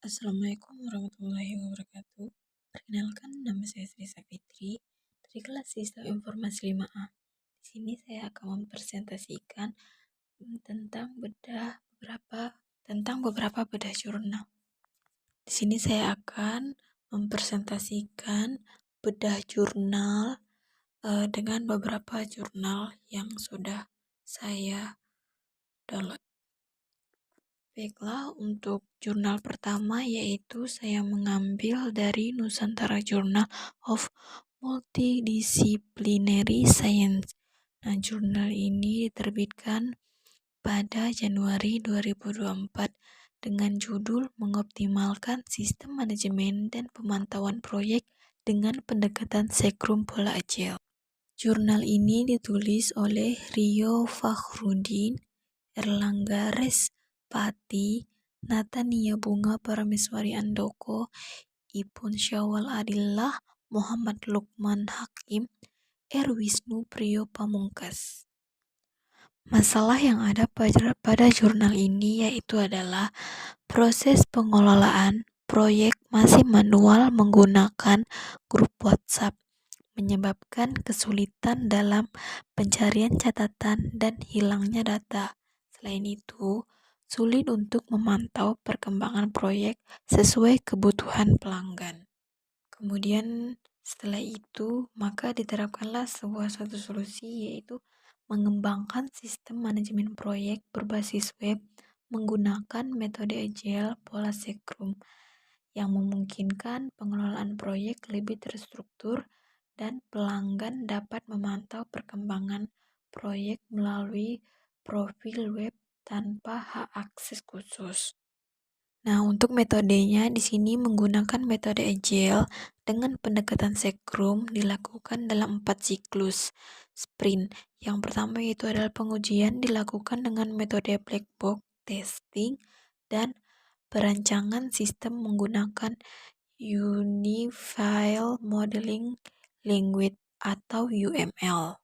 Assalamualaikum warahmatullahi wabarakatuh. Perkenalkan, nama saya Sri Safitri dari kelas Sistem Informasi 5A. Di sini saya akan mempresentasikan tentang beberapa bedah jurnal. Di sini saya akan mempresentasikan bedah jurnal dengan beberapa jurnal yang sudah saya download. Baiklah, untuk jurnal pertama yaitu saya mengambil dari Nusantara Journal of Multidisciplinary Science. Nah, jurnal ini diterbitkan pada Januari 2024 dengan judul Mengoptimalkan Sistem Manajemen dan Pemantauan Proyek dengan Pendekatan Sekrum Pola Agile. Jurnal ini ditulis oleh Rio Fakhrudin, Erlangga Respati, Natania Bunga Parameswari Andoko, Ipun Syawal Adillah, Muhammad Lukman Hakim, Wisnu Priyo Pamungkas. Masalah yang ada pada jurnal ini yaitu adalah proses pengelolaan proyek masih manual menggunakan grup WhatsApp, menyebabkan kesulitan dalam pencarian catatan dan hilangnya data. Selain itu, sulit untuk memantau perkembangan proyek sesuai kebutuhan pelanggan. Kemudian setelah itu, maka diterapkanlah suatu solusi, yaitu mengembangkan sistem manajemen proyek berbasis web menggunakan metode Agile pola Sekrum yang memungkinkan pengelolaan proyek lebih terstruktur dan pelanggan dapat memantau perkembangan proyek melalui profil web tanpa hak akses khusus. Nah, untuk metodenya di sini menggunakan metode Agile dengan pendekatan Sekrum dilakukan dalam 4 siklus sprint. Yang pertama yaitu adalah pengujian dilakukan dengan metode black box testing dan perancangan sistem menggunakan Unified Modeling Language atau UML.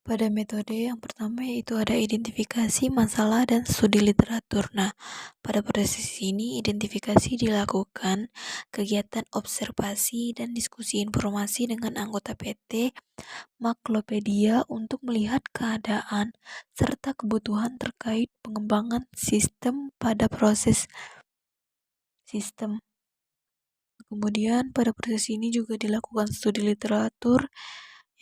Pada metode yang pertama yaitu ada identifikasi masalah dan studi literatur. Nah, pada proses ini identifikasi dilakukan kegiatan observasi dan diskusi informasi dengan anggota PT Maklopedia untuk melihat keadaan serta kebutuhan terkait pengembangan sistem pada proses sistem. Kemudian pada proses ini juga dilakukan studi literatur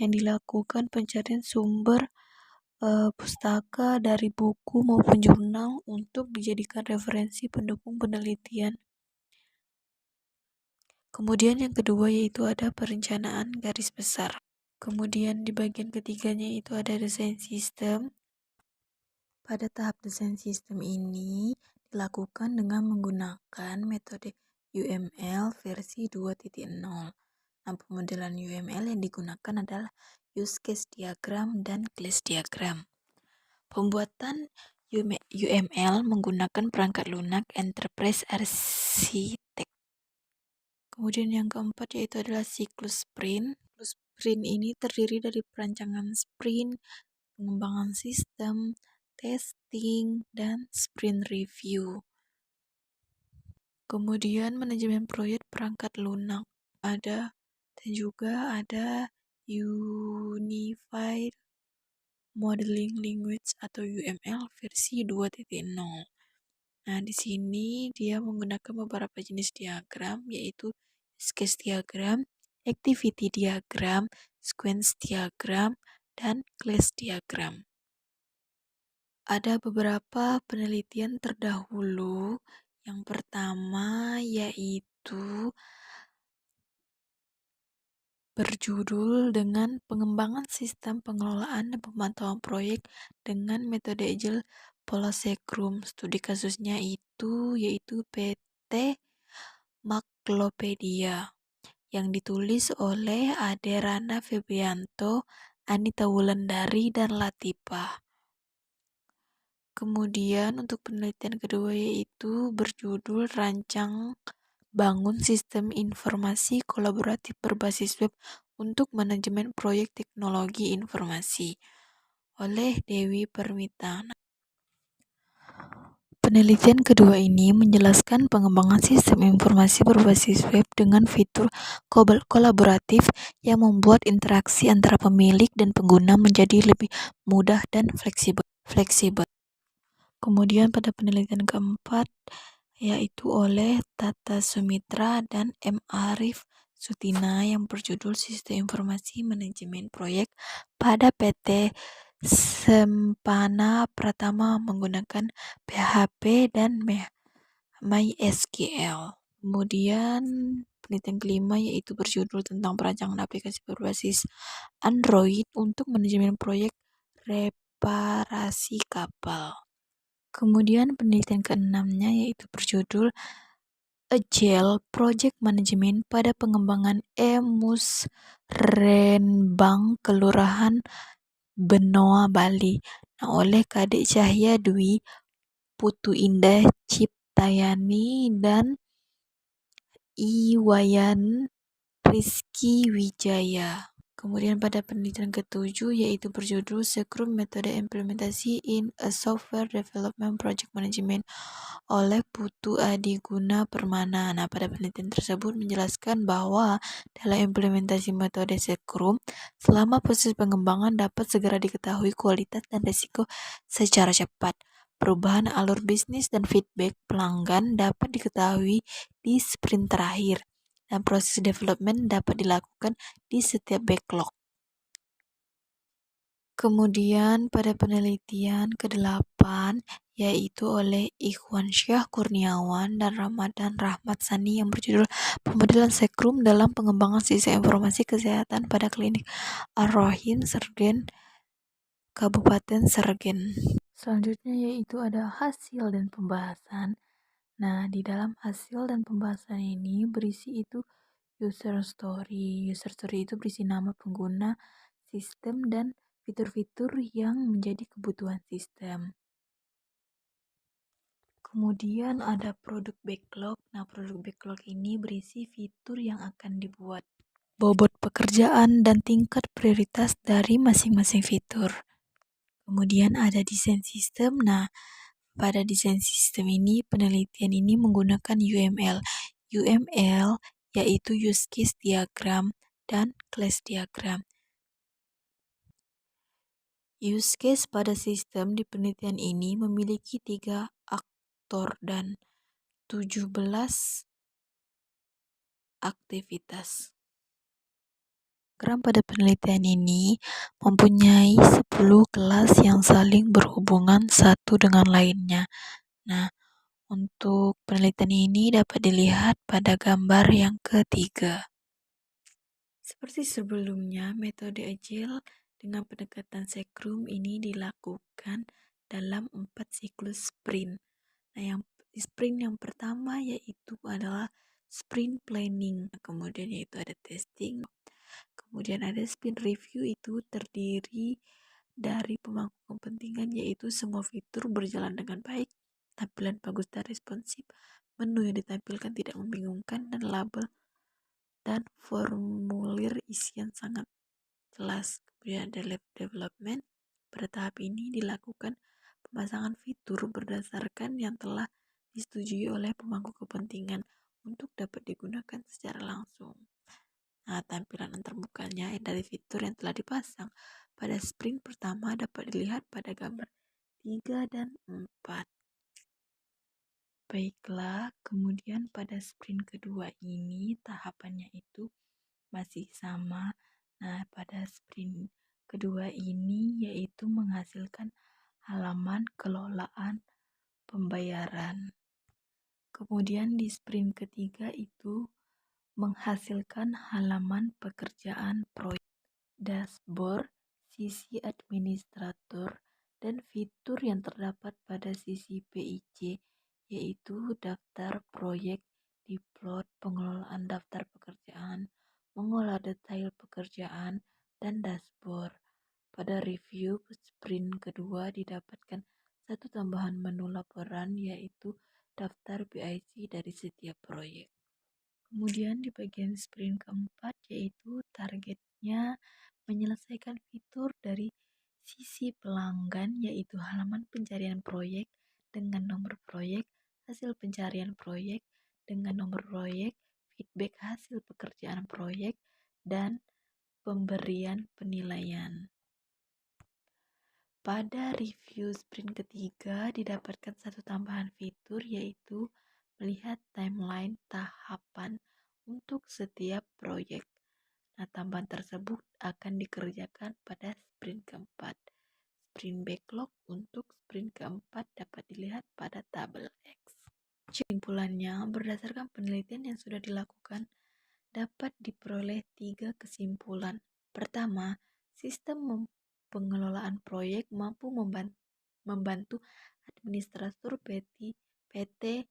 yang dilakukan pencarian sumber pustaka dari buku maupun jurnal untuk dijadikan referensi pendukung penelitian. Kemudian yang kedua yaitu ada perencanaan garis besar. Kemudian di bagian ketiganya itu ada desain sistem. Pada tahap desain sistem ini dilakukan dengan menggunakan metode UML versi 2.0. Nah, pemodelan UML yang digunakan adalah use case diagram dan class diagram. Pembuatan UML menggunakan perangkat lunak Enterprise Architect. Kemudian yang keempat yaitu adalah siklus sprint. Siklus sprint ini terdiri dari perancangan sprint, pengembangan sistem, testing, dan sprint review. Kemudian manajemen proyek perangkat lunak ada, dan juga ada Unified Modeling Language atau UML versi 2.0. Nah, di sini dia menggunakan beberapa jenis diagram yaitu use case diagram, activity diagram, sequence diagram, dan class diagram. Ada beberapa penelitian terdahulu. Yang pertama yaitu berjudul dengan pengembangan sistem pengelolaan dan pemantauan proyek dengan metode Agile pola Sekrum. Studi kasusnya itu yaitu PT Maklopedia yang ditulis oleh Ade Rana Febrianto, Anita Wulandari, dan Latifah. Kemudian untuk penelitian kedua yaitu berjudul Rancang Bangun Sistem Informasi Kolaboratif Berbasis Web untuk Manajemen Proyek Teknologi Informasi oleh Dewi Permita. Penelitian kedua ini menjelaskan pengembangan sistem informasi berbasis web dengan fitur kolaboratif yang membuat interaksi antara pemilik dan pengguna menjadi lebih mudah dan fleksibel. Kemudian pada penelitian keempat, yaitu oleh Tata Sumitra dan M. Arif Sutina yang berjudul Sistem Informasi Manajemen Proyek pada PT Sempana Pratama menggunakan PHP dan MySQL. Kemudian penelitian kelima yaitu berjudul tentang perancangan aplikasi berbasis Android untuk manajemen proyek reparasi kapal. Kemudian penelitian keenamnya yaitu berjudul Agile Project Management pada pengembangan Musrenbang Kelurahan Benoa, Bali. Nah, oleh Kadek Cahya Dwi Putu Indah Ciptayani dan Iwayan Rizky Wijaya. Kemudian pada penelitian ketujuh yaitu berjudul Scrum Metode Implementasi in a Software Development Project Management oleh Putu Adiguna Permana. Nah, pada penelitian tersebut menjelaskan bahwa dalam implementasi metode Scrum, selama proses pengembangan dapat segera diketahui kualitas dan risiko secara cepat. Perubahan alur bisnis dan feedback pelanggan dapat diketahui di sprint terakhir dan proses development dapat dilakukan di setiap backlog. Kemudian pada penelitian ke-8 yaitu oleh Ikhwan Syah Kurniawan dan Ramadan Rahmat Sani yang berjudul Pemodelan Scrum dalam Pengembangan Sistem Informasi Kesehatan pada Klinik Ar-Rohim Sragen Kabupaten Sragen. Selanjutnya yaitu ada hasil dan pembahasan. Nah, di dalam hasil dan pembahasan ini berisi itu user story. User story itu berisi nama pengguna, sistem, dan fitur-fitur yang menjadi kebutuhan sistem. Kemudian ada produk backlog. Nah, produk backlog ini berisi fitur yang akan dibuat, bobot pekerjaan, dan tingkat prioritas dari masing-masing fitur. Kemudian ada desain sistem. Nah, pada desain sistem ini, penelitian ini menggunakan UML. UML yaitu use case diagram dan class diagram. Use case pada sistem di penelitian ini memiliki 3 aktor dan 17 aktivitas. Diagram pada penelitian ini mempunyai 10 kelas yang saling berhubungan satu dengan lainnya. Nah, untuk penelitian ini dapat dilihat pada gambar yang ketiga. Seperti sebelumnya, metode Agile dengan pendekatan Scrum ini dilakukan dalam 4 siklus sprint. Nah, sprint yang pertama yaitu adalah sprint planning. Kemudian yaitu ada testing. Kemudian ada sprint review, itu terdiri dari pemangku kepentingan yaitu semua fitur berjalan dengan baik, tampilan bagus dan responsif, menu yang ditampilkan tidak membingungkan, dan label dan formulir isian sangat jelas. Kemudian ada lab development. Pada tahap ini dilakukan pemasangan fitur berdasarkan yang telah disetujui oleh pemangku kepentingan untuk dapat digunakan secara langsung. Nah, tampilan antarmukanya dari fitur yang telah dipasang pada sprint pertama dapat dilihat pada gambar 3 dan 4. Baiklah, kemudian pada sprint kedua ini tahapannya itu masih sama. Nah, pada sprint kedua ini yaitu menghasilkan halaman kelolaan pembayaran. Kemudian di sprint ketiga itu menghasilkan halaman pekerjaan proyek, dashboard, sisi administrator, dan fitur yang terdapat pada sisi PIC, yaitu daftar proyek, diplot, pengelolaan daftar pekerjaan, mengolah detail pekerjaan, dan dashboard. Pada review sprint kedua didapatkan satu tambahan menu laporan yaitu daftar PIC dari setiap proyek. Kemudian di bagian sprint keempat yaitu targetnya menyelesaikan fitur dari sisi pelanggan yaitu halaman pencarian proyek dengan nomor proyek, hasil pencarian proyek dengan nomor proyek, feedback hasil pekerjaan proyek, dan pemberian penilaian. Pada review sprint ketiga didapatkan satu tambahan fitur, yaitu melihat timeline tahapan untuk setiap proyek. Nah, tambahan tersebut akan dikerjakan pada sprint keempat. Sprint backlog untuk sprint keempat dapat dilihat pada tabel X. Kesimpulannya, berdasarkan penelitian yang sudah dilakukan, dapat diperoleh 3 kesimpulan. Pertama, sistem pengelolaan proyek mampu membantu administrator PT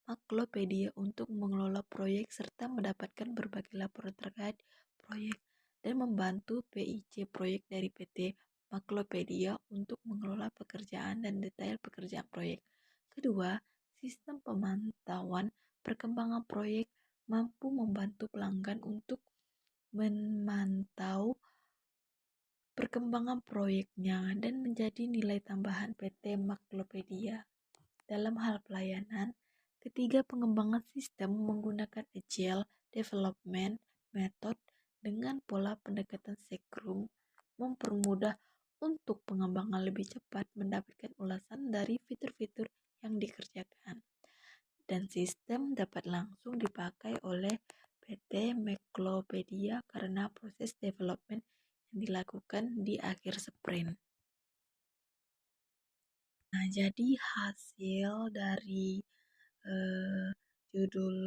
Maklopedia untuk mengelola proyek serta mendapatkan berbagai laporan terkait proyek dan membantu PIC proyek dari PT Maklopedia untuk mengelola pekerjaan dan detail pekerjaan proyek. Kedua, sistem pemantauan perkembangan proyek mampu membantu pelanggan untuk memantau perkembangan proyeknya dan menjadi nilai tambahan PT Maklopedia. Dalam hal pelayanan, ketiga pengembangan sistem menggunakan Agile Development Method dengan pola pendekatan Scrum mempermudah untuk pengembangan lebih cepat mendapatkan ulasan dari fitur-fitur yang dikerjakan. Dan sistem dapat langsung dipakai oleh PT Maklopedia karena proses development yang dilakukan di akhir sprint. Nah, jadi hasil dari judul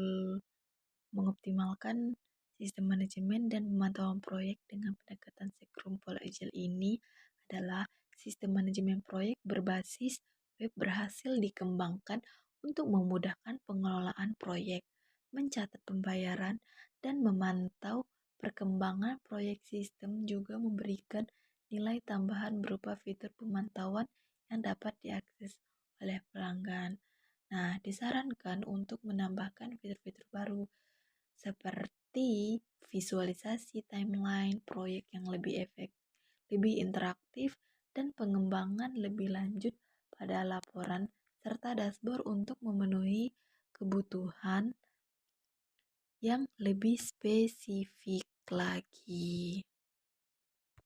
mengoptimalkan sistem manajemen dan pemantauan proyek dengan pendekatan Scrum Pola Agile ini adalah sistem manajemen proyek berbasis web berhasil dikembangkan untuk memudahkan pengelolaan proyek, mencatat pembayaran, dan memantau perkembangan proyek. Sistem juga memberikan nilai tambahan berupa fitur pemantauan yang dapat diakses oleh pelanggan. Nah, disarankan untuk menambahkan fitur-fitur baru seperti visualisasi timeline proyek yang lebih lebih interaktif, dan pengembangan lebih lanjut pada laporan serta dashboard untuk memenuhi kebutuhan yang lebih spesifik lagi.